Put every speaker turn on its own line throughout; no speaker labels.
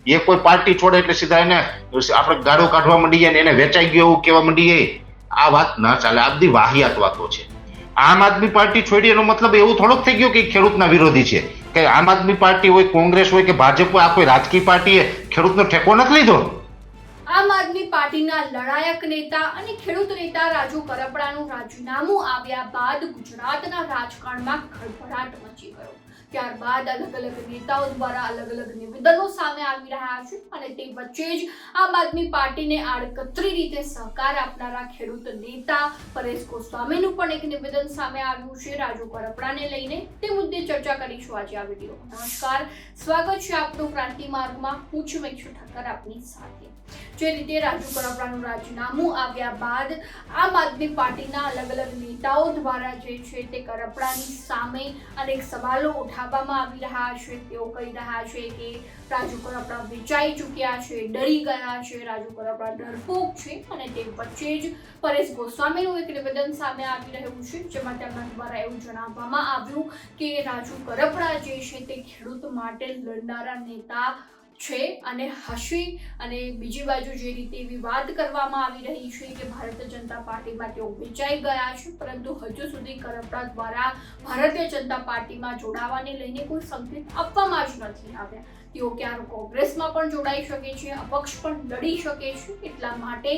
એ કોઈ પાર્ટી છોડે એટલે સીધા એને આપણે ગાળો કાઢવા માંડીએ ને એને વેચાઈ ગયો એવું કહેવા માંડીએ, આ વાત ના ચાલે. આ બધી વાહિયાત વાતો છે. આમ આદમી પાર્ટી છોડી એનો મતલબ એવું થોડોક થઈ ગયો કે ખેડૂતના વિરોધી છે. કે આમ આદમી પાર્ટી હોય, કોંગ્રેસ હોય કે ભાજપ હોય, આ કોઈ રાજકીય પાર્ટીએ ખેડૂતનો ઠેકો નથી લીધો.
આમ આદમી પાર્ટીના લડાયક નેતા અને ખેડૂત નેતા રાજુ કરપડાનું રાજીનામું આવ્યા બાદ ગુજરાતના રાજકારણમાં ખળભળાટ મચી ગયો. ત્યારબાદ અલગ અલગ નેતાઓ દ્વારા અલગ અલગ નિવેદનો સામે આવી રહ્યા છે અને તે વચ્ચે જ આમ આદમી પાર્ટીને આડકતરી રીતે સહકાર આપનારા ખેડૂત નેતા પરેશ ગોસ્વામીનું પણ એક નિવેદન સામે આવ્યું છે રાજુ કરપડાને લઈને. તે મુદ્દે ચર્ચા કરીશું આજે આ વિડીયોમાં. નમસ્કાર, સ્વાગત છે આપનું ક્રાંતિ માર્ગમાં. હું છું મેક્ષુ ઠક્કર આપની સાથે. જે રીતે રાજુ કરપડાનું રાજીનામું આવ્યા બાદ આમ આદમી પાર્ટીના અલગ અલગ નેતાઓ દ્વારા જે છે તે કરપડાની સામે અનેક સવાલો ઉઠાવવામાં આવી રહ્યા છે. તેઓ કહી રહ્યા છે કે રાજુ કરપડા વેચાઈ ચૂક્યા છે, ડરી ગયા છે, રાજુ કરપડા ડરપોક છે અને તે વચ્ચે જ પરેશ ગોસ્વામીનું એક નિવેદન સામે આવી રહ્યું છે, જેમાં તેમના દ્વારા એવું જણાવવામાં આવ્યું કે રાજુ કરપડા જે છે તે ખેડૂત માટે લડનારા નેતા છે અને હશે. અને બીજી બાજુ જે રીતે એવી વાત કરવામાં આવી રહી છે કે ભારતીય જનતા પાર્ટીમાં તેઓ વેચાઈ ગયા છે, પરંતુ હજુ સુધી કરપડા દ્વારા ભારતીય જનતા પાર્ટીમાં જોડાવાને લઈને કોઈ સંકેત આપવામાં જ નથી આવ્યા. તેઓ ક્યારેક કોંગ્રેસમાં પણ જોડાઈ શકે છે, અપક્ષ પણ લડી શકે છે. એટલા માટે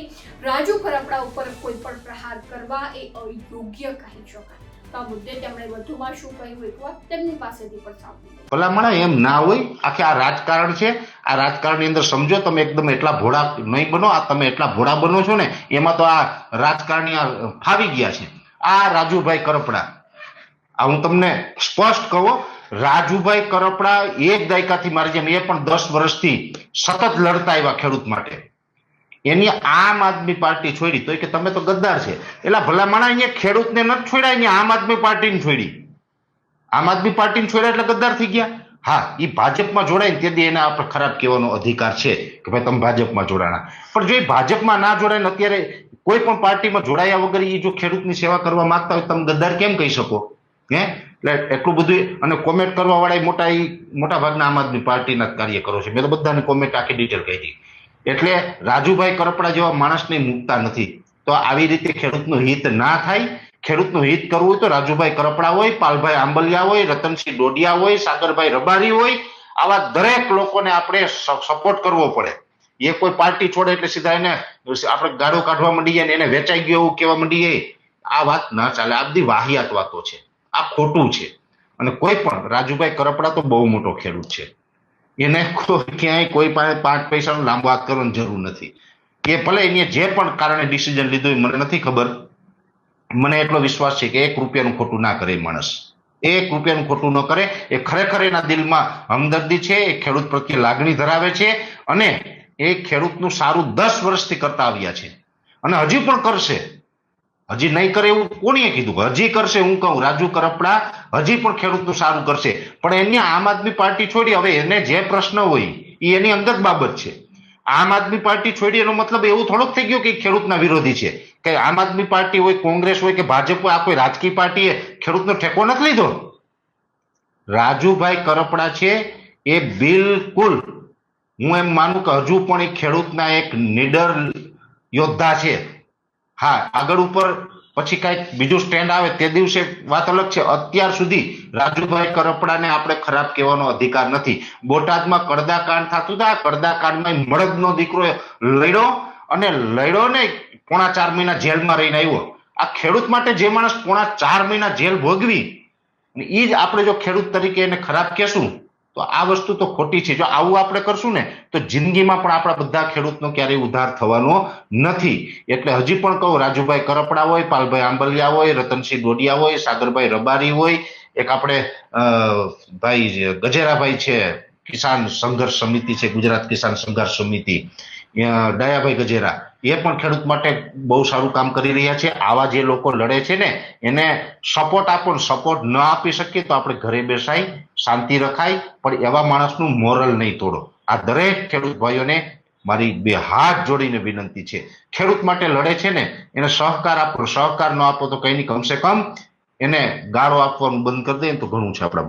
રાજુ કરપડા ઉપર કોઈ પણ પ્રહાર કરવા એ અયોગ્ય કહી શકાય. આ મુદ્દે તેમણે વધુમાં શું કહ્યું એકવાર તેમની પાસેથી પણ સાંભળ્યું.
ભલામણા એમ ના હોય. આખે આ રાજકારણ છે. આ રાજકારણની અંદર સમજો તમે એકદમ એટલા ભોળા નહીં બનો. આ તમે એટલા ભોળા બનો છો ને એમાં તો આ રાજકારણી ફાવી ગયા છે. આ રાજુભાઈ કરપડા, આ હું તમને સ્પષ્ટ કહું, રાજુભાઈ કરપડા એક દાયકાથી મારી જેમ એ પણ 10 વર્ષથી સતત લડતા આવ્યા ખેડૂત માટે. એની આમ આદમી પાર્ટી છોડી તો કે તમે તો ગદ્દાર છે. એટલે ભલામણા અહીંયા ખેડૂતને નથી છોડ્યા, અહીંયા આમ આદમી પાર્ટીને છોડી. આમ આદમી પાર્ટીને છોડ્યા એટલે ગદ્દાર થઈ ગયા. હા, એ ભાજપમાં જોડાય ને તેથી એને આપણે ખરાબ કહેવાનો અધિકાર છે કે ભાઈ તમે ભાજપમાં જોડાણા. પણ જો એ ભાજપમાં ના જોડાય ને અત્યારે કોઈ પણ પાર્ટીમાં જોડાયા વગર એ જો ખેડૂતની સેવા કરવા માંગતા હોય તમે ગદ્દાર કેમ કહી શકો? એટલે એટલું બધું. અને કોમેન્ટ કરવા વાળા મોટા ભાગના આમ આદમી પાર્ટીના કાર્યકરો છે. મેં તો બધાની કોમેન્ટ આખી ડિટેલ કહી હતી. એટલે રાજુભાઈ કરપડા જેવા માણસને મૂકતા નથી. તો આવી રીતે ખેડૂતનું હિત ના થાય. ખેડૂતનું હિત કરવું હોય તો રાજુભાઈ કરપડા હોય, પાલભાઈ આંબલિયા હોય, રતનસિંહ ડોડિયા હોય, સાગરભાઈ રબારી હોય, આવા દરેક લોકોને આપણે સપોર્ટ કરવો પડે. એ કોઈ પાર્ટી છોડે એટલે સીધા એને આપણે ગાળો કાઢવા માંડીએ ને એને વેચાઈ ગયો એવું કહેવા માંડીએ, આ વાત ના ચાલે. આ બધી વાહિયાત વાતો છે. આ ખોટું છે. અને કોઈ પણ રાજુભાઈ કરપડા તો બહુ મોટો ખેડૂત છે. એને ક્યાંય કોઈ પાસે 5 પૈસાનો લાંબો હાથ કરવાની જરૂર નથી. કે ભલે એને જે પણ કારણે ડિસિઝન લીધું મને નથી ખબર. મને એટલો વિશ્વાસ છે કે 1 રૂપિયાનું ખોટું ના કરે માણસ. 1 રૂપિયાનું ખોટું ન કરે. એ ખરેખર એના દિલમાં હમદર્દી છે. એ ખેડૂત પ્રત્યે લાગણી ધરાવે છે અને એ ખેડૂતનું સારું 10 વર્ષથી કરતા આવ્યા છે અને હજી પણ કરશે. હજી નહીં કરે એવું કોણીએ કીધું? હજી કરશે. હું કહું રાજુ કરપડા હજી પણ ખેડૂતનું સારું કરશે. પણ એની આમ આદમી પાર્ટી છોડી. હવે એને જે પ્રશ્ન હોય એ એની અંગત બાબત છે. આમ આદમી પાર્ટી છોડી એનો મતલબ એવું થોડોક થઈ ગયો કે ખેડૂતના વિરોધી છે. કે આમ આદમી પાર્ટી હોય, કોંગ્રેસ હોય કે ભાજપ હોય, આ કોઈ રાજકીય પાર્ટીએ ખેડૂતનો ઠેકો નથી લીધો. રાજુભાઈ કરપડા છે એ બિલકુલ હું એમ માનું કે હજુ પણ એ ખેડૂતના એક નીડર યોદ્ધા છે. હા, આગળ ઉપર પછી કઈક બીજું સ્ટેન્ડ આવે તે દિવસે વાત અલગ છે. અત્યાર સુધી રાજુભાઈ કરપડાને આપણે ખરાબ કહેવાનો અધિકાર નથી. બોટાદમાં કડદાકાંડ થતું હતું. આ કડદાકાંડમાં મળદનો દીકરો લડ્યો અને લડ્યો ને 4.5 મહિના જેલમાં રહીને આવ્યો. આ ખેડૂત માટે જે માણસ 4.5 મહિના જેલ ભોગવી એ જ આપણે જો ખેડૂત તરીકે એને ખરાબ કહેશું તો આ વસ્તુ તો ખોટી છે. જો આવું આપણે કરશું ને તો જિંદગીમાં પણ આપણા બધા ખેડૂતનો ક્યારેય ઉદ્ધાર થવાનો નથી. એટલે હજી પણ કહું, રાજુભાઈ કરપડા હોય, પાલભાઈ આંબલિયા હોય, રતનસિંહ ડોડિયા હોય, સાગરભાઈ રબારી હોય, એક આપણે ભાઈ ગજેરાભાઈ છે, કિસાન સંઘર્ષ સમિતિ છે, ગુજરાત કિસાન સંઘર્ષ સમિતિ, દયાભાઈ ગજેરા, એ પણ ખેડૂત માટે બહુ સારું કામ કરી રહ્યા છે. આવા જે લોકો લડે છે ને એને સપોર્ટ આપો. સપોર્ટ ન આપી શકીએ તો આપણે ઘરે બેસાય, શાંતિ રખાય, પણ એવા માણસનું મોરલ નહીં તોડો. આ દરેક ખેડૂત ભાઈઓને મારી 2 હાથ જોડીને વિનંતી છે. ખેડૂત માટે લડે છે ને એને સહકાર આપો. સહકાર ન આપો તો કઈ નહીં, કમસે કમ એને ગાળો આપવાનું બંધ કરી દે તો ઘણું છે આપણા.